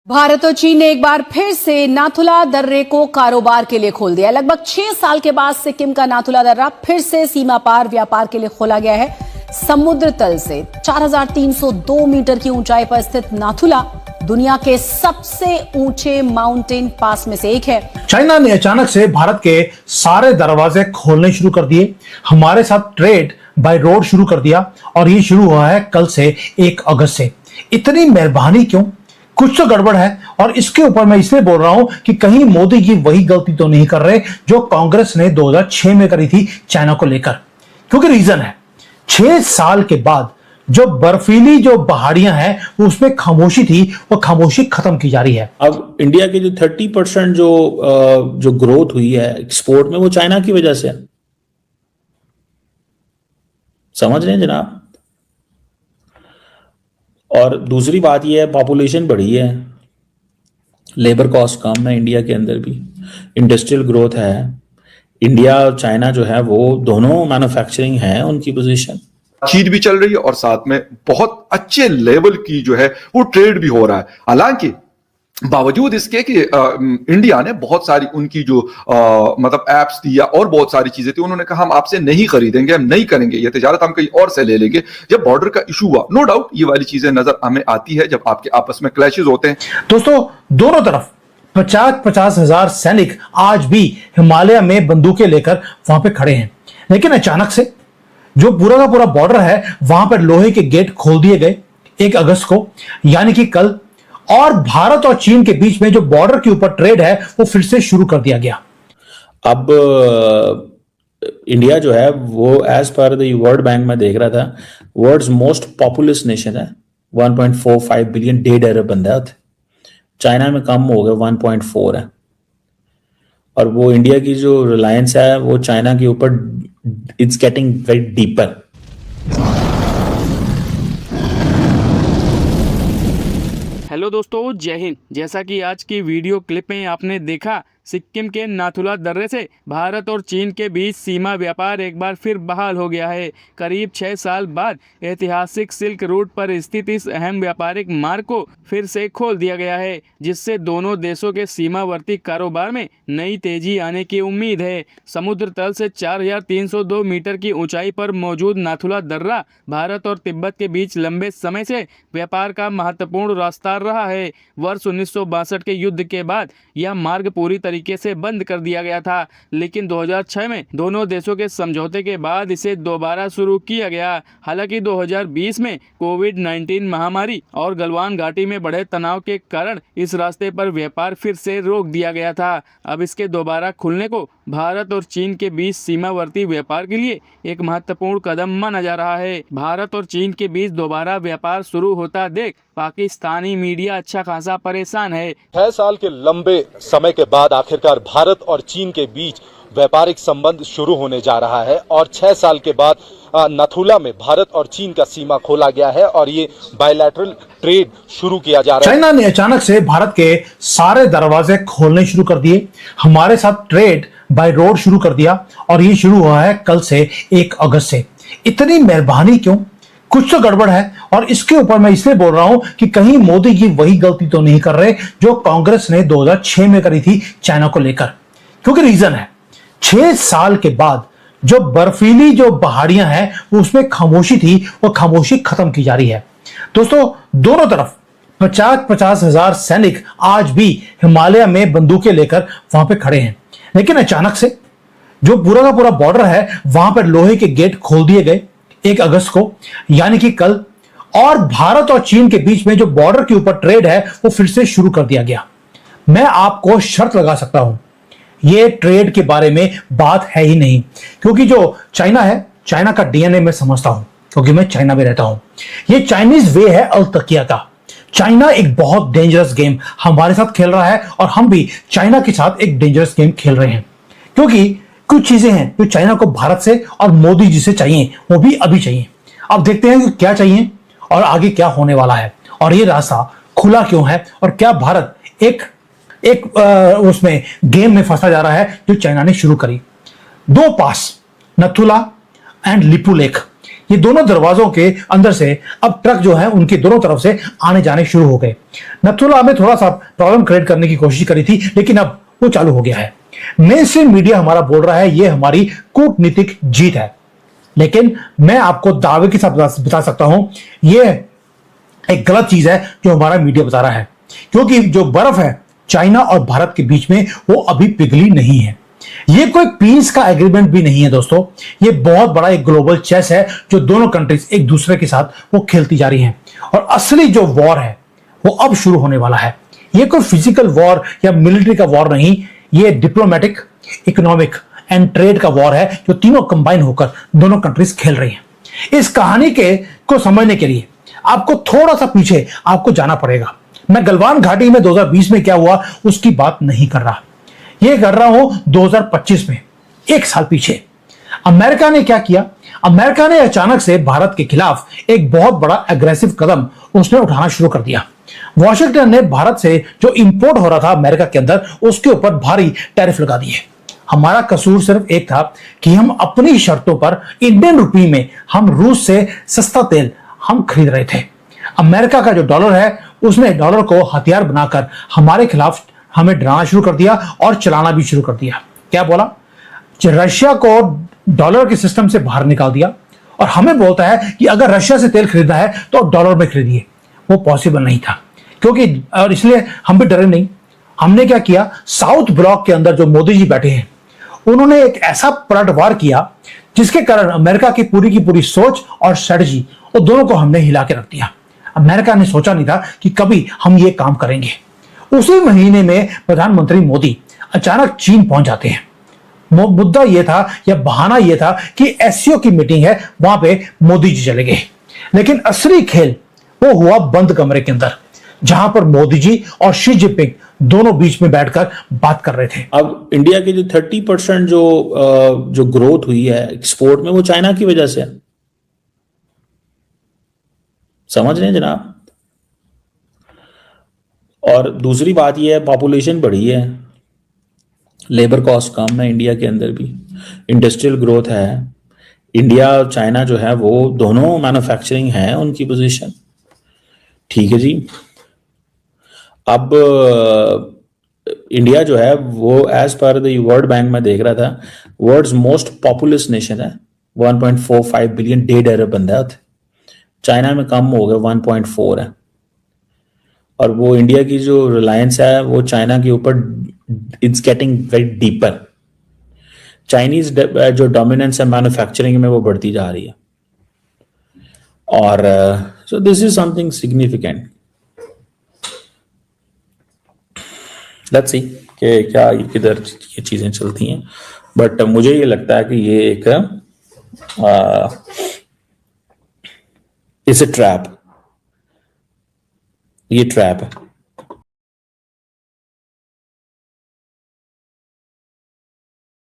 भारत और चीन ने एक बार फिर से नाथुला दर्रे को कारोबार के लिए खोल दिया। लगभग 6 साल के बाद सिक्किम का नाथुला दर्रा फिर से सीमा पार व्यापार के लिए खोला गया है। समुद्र तल से 4302 मीटर की ऊंचाई पर स्थित नाथुला दुनिया के सबसे ऊंचे माउंटेन पास में से एक है। चाइना ने अचानक से भारत के सारे दरवाजे खोलने शुरू कर दिए, हमारे साथ ट्रेड बाय रोड शुरू कर दिया और ये शुरू हुआ है कल से 1 अगस्त से। इतनी मेहरबानी क्यों? कुछ तो गड़बड़ है और इसके ऊपर मैं इसलिए बोल रहा हूं कि कहीं मोदी जी वही गलती तो नहीं कर रहे जो कांग्रेस ने 2006 में करी थी चाइना को लेकर। क्योंकि रीजन है 6 साल के बाद जो बर्फीली जो पहाड़ियां हैं उसमें खामोशी थी, वो खामोशी खत्म की जा रही है। अब इंडिया की जो 30% जो ग्रोथ हुई है एक्सपोर्ट में, वो चाइना की वजह से है। समझ रहे हैं जनाब? और दूसरी बात यह है, पॉपुलेशन बढ़ी है, लेबर कॉस्ट कम है इंडिया के अंदर भी, इंडस्ट्रियल ग्रोथ है। इंडिया और चाइना जो है वो दोनों मैन्युफैक्चरिंग है उनकी पोजीशन। चीन भी चल रही है और साथ में बहुत अच्छे लेवल की जो है वो ट्रेड भी हो रहा है। हालांकि बावजूद इसके कि इंडिया ने बहुत सारी उनकी जो मतलब एप्स थी या और बहुत सारी चीजें थी, उन्होंने कहा हम आपसे नहीं खरीदेंगे, हम नहीं करेंगे ये तिजारत, हम कहीं और से ले लेंगे। जब बॉर्डर का इशू हुआ, नो डाउट ये वाली चीजें नजर हमें आती है जब आपके आपस में क्लैशेस होते हैं। दोस्तों, दोनों तरफ 50-50 हजार सैनिक आज भी हिमालय में बंदूकें लेकर वहां पे खड़े हैं। लेकिन अचानक से जो पूरा का पूरा बॉर्डर है वहां पर लोहे के गेट खोल दिए गए 1 अगस्त को, यानी कि कल, और भारत और चीन के बीच में जो बॉर्डर के ऊपर ट्रेड है वो फिर से शुरू कर दिया गया। अब इंडिया जो है वो as per the world bank में देख रहा था, वर्ल्ड्स मोस्ट पॉपुलस नेशन है। 1.45 बिलियन डेढ़ अरब बंदा है। चाइना में कम हो गया, 1.4 है। और वो इंडिया की जो रिलायंस है वो चाइना के ऊपर it's getting very deeper. Hello दोस्तों, जय हिंद। जैसा कि आज की वीडियो क्लिप में आपने देखा, सिक्किम के नाथुला दर्रे से भारत और चीन के बीच सीमा व्यापार एक बार फिर बहाल हो गया है। करीब 6 साल बाद ऐतिहासिक सिल्क रूट पर स्थित इस अहम व्यापारिक मार्ग को फिर से खोल दिया गया है, जिससे दोनों देशों के सीमावर्ती कारोबार में नई तेजी आने की उम्मीद है। समुद्र तल से 4302 मीटर की ऊंचाई पर मौजूद नाथुला दर्रा भारत और तिब्बत के बीच लंबे समय से व्यापार का महत्वपूर्ण रास्ता रहा है। वर्ष 1962 के युद्ध के बाद यह मार्ग पूरी तरीके से बंद कर दिया गया था, लेकिन 2006 में दोनों देशों के समझौते के बाद इसे दोबारा शुरू किया गया। हालांकि 2020 में कोविड-19 महामारी और गलवान घाटी में बढ़े तनाव के कारण इस रास्ते पर व्यापार फिर से रोक दिया गया था। अब इसके दोबारा खुलने को भारत और चीन के बीच सीमावर्ती व्यापार के लिए एक महत्वपूर्ण कदम माना जा रहा है। भारत और चीन के बीच दोबारा व्यापार शुरू होता देख पाकिस्तानी मीडिया अच्छा खासा परेशान है। 6 साल के लंबे समय के बाद आखिरकार भारत और चीन के बीच व्यापारिक संबंध शुरू होने जा रहा है और 6 साल के बाद नाथुला में भारत और चीन का सीमा खोला गया है और ये बायलैटरल ट्रेड शुरू किया जा रहा है। चाइना ने अचानक से भारत के सारे दरवाजे खोलने शुरू कर दिए, हमारे साथ ट्रेड बाय रोड शुरू कर दिया और ये शुरू हुआ है कल से 1 अगस्त से। इतनी मेहरबानी क्यों? कुछ तो गड़बड़ है और इसके ऊपर मैं इसलिए बोल रहा हूं कि कहीं मोदी जी वही गलती तो नहीं कर रहे जो कांग्रेस ने 2006 में करी थी चाइना को लेकर। क्योंकि रीजन है 6 साल के बाद जो बर्फीली जो पहाड़ियां हैं उसमें खामोशी थी, वो खामोशी खत्म की जा रही है। दोस्तों, दोनों तरफ 50-50 हजार सैनिक आज भी हिमालय में बंदूकें लेकर वहां पे खड़े हैं। लेकिन अचानक से जो पूरा का पूरा बॉर्डर है वहां पर लोहे के गेट खोल दिए गए 1 अगस्त को, यानी कि कल, और भारत और चीन के बीच में जो बॉर्डर के ऊपर ट्रेड है वो फिर से शुरू कर दिया गया। मैं आपको शर्त लगा सकता हूं, ये ट्रेड के बारे में बात है ही नहीं, क्योंकि जो चाइना है, चाइना का डीएनए मैं समझता हूं क्योंकि मैं चाइना में रहता हूं। ये चाइनीज वे है अल तकिया का। चाइना एक बहुत डेंजरस गेम हमारे साथ खेल रहा है और हम भी चाइना के साथ एक डेंजरस गेम खेल रहे हैं, क्योंकि कुछ चीजें हैं जो चाइना को भारत से और मोदी जी से चाहिए, वो भी अभी चाहिए। अब देखते हैं कि क्या चाहिए और आगे क्या होने वाला है और ये रास्ता खुला क्यों है और क्या भारत एक उसमें गेम में फंसा जा रहा है जो चाइना ने शुरू करी। 2 पास, नथुला एंड लिपुलेख, ये दोनों दरवाजों के अंदर से अब ट्रक जो है उनके दोनों तरफ से आने जाने शुरू हो गए। नथुला में थोड़ा सा प्रॉब्लम क्रिएट करने की कोशिश करी थी, लेकिन अब वो चालू हो गया है। मेन स्ट्रीम मीडिया हमारा बोल रहा है ये हमारी कूटनीतिक जीत है, लेकिन मैं आपको दावे के साथ बता सकता हूं ये एक गलत चीज है जो हमारा मीडिया बता रहा है, क्योंकि जो बर्फ है चाइना और भारत के बीच में वो अभी पिघली नहीं है। ये कोई पीस का एग्रीमेंट भी नहीं है दोस्तों, ये बहुत बड़ा एक ग्लोबल चेस है जो दोनों कंट्रीज एक दूसरे के साथ वो खेलती जा रही हैं। और असली जो वॉर है वो अब शुरू होने वाला है। ये कोई फिजिकल वॉर या मिलिट्री का वॉर नहीं, ये डिप्लोमेटिक, इकोनॉमिक एंड ट्रेड का वॉर है जो तीनों कंबाइन होकर दोनों कंट्रीज खेल रही हैं। इस कहानी को समझने के लिए आपको थोड़ा सा पीछे आपको जाना पड़ेगा। मैं गलवान घाटी में 2020 में क्या हुआ उसकी बात नहीं कर रहा, ये कर रहा हूं 2025 में, एक साल पीछे। अमेरिका ने क्या किया? अमेरिका ने अचानक से भारत के खिलाफ एक बहुत बड़ा एग्रेसिव कदम उसने उठाना शुरू कर दिया। वॉशिंगटन ने भारत से जो इंपोर्ट हो रहा था अमेरिका के अंदर उसके ऊपर भारी टैरिफ लगा दिए। हमारा कसूर सिर्फ एक था कि हम अपनी शर्तों पर इंडियन रुपी में हम रूस से सस्ता तेल हम खरीद रहे थे। अमेरिका का जो डॉलर है उसने डॉलर को हथियार बनाकर हमारे खिलाफ हमें डराना शुरू कर दिया और चलाना भी शुरू कर दिया। क्या बोला? रशिया को डॉलर के सिस्टम से बाहर निकाल दिया और हमें बोलता है कि अगर रशिया से तेल खरीदना है तो डॉलर में खरीदिए। वो पॉसिबल नहीं था, क्योंकि और इसलिए हम भी डरे नहीं। हमने क्या किया? साउथ ब्लॉक के अंदर जो मोदी जी बैठे हैं उन्होंने एक ऐसा पलटवार किया जिसके कारण अमेरिका की पूरी सोच और स्ट्रेटजी वो दोनों को हमने हिला के रख दिया। अमेरिका ने सोचा नहीं था कि कभी हम ये काम करेंगे। उसी महीने में प्रधानमंत्री मोदी अचानक चीन पहुंच जाते हैं। मुद्दा यह था या बहाना यह था कि एससीओ की मीटिंग है, वहां पे मोदी जी चले गए। लेकिन असली खेल वो हुआ बंद कमरे के अंदर, जहां पर मोदी जी और शी जिनपिंग दोनों बीच में बैठकर बात कर रहे थे। अब इंडिया की जो 30% जो ग्रोथ हुई है एक्सपोर्ट में वो चाइना की वजह से है। समझ रहे हैं जनाब? और दूसरी बात यह है पॉपुलेशन बढ़ी है, लेबर कॉस्ट कम है इंडिया के अंदर भी, इंडस्ट्रियल ग्रोथ है। इंडिया और चाइना जो है वो दोनों मैन्युफैक्चरिंग है उनकी पोजीशन, ठीक है जी। अब इंडिया जो है वो as per the world bank में देख रहा था वर्ल्ड्स मोस्ट पॉपुलस नेशन है, 1.45 बिलियन 1.5 अरब बंदा है। चाइना में कम हो गया 1.4 है। और वो इंडिया की जो रिलायंस है वो चाइना के ऊपर it's getting very deeper. Chinese जो डोमिनेंस है मैन्युफैक्चरिंग में वो बढ़ती जा रही है। और so this is something significant. Let's see कि क्या किधर ये चीजें चलती हैं, बट मुझे ये लगता है कि ये एक इट्स अ ट्रैप, ये ट्रैप है।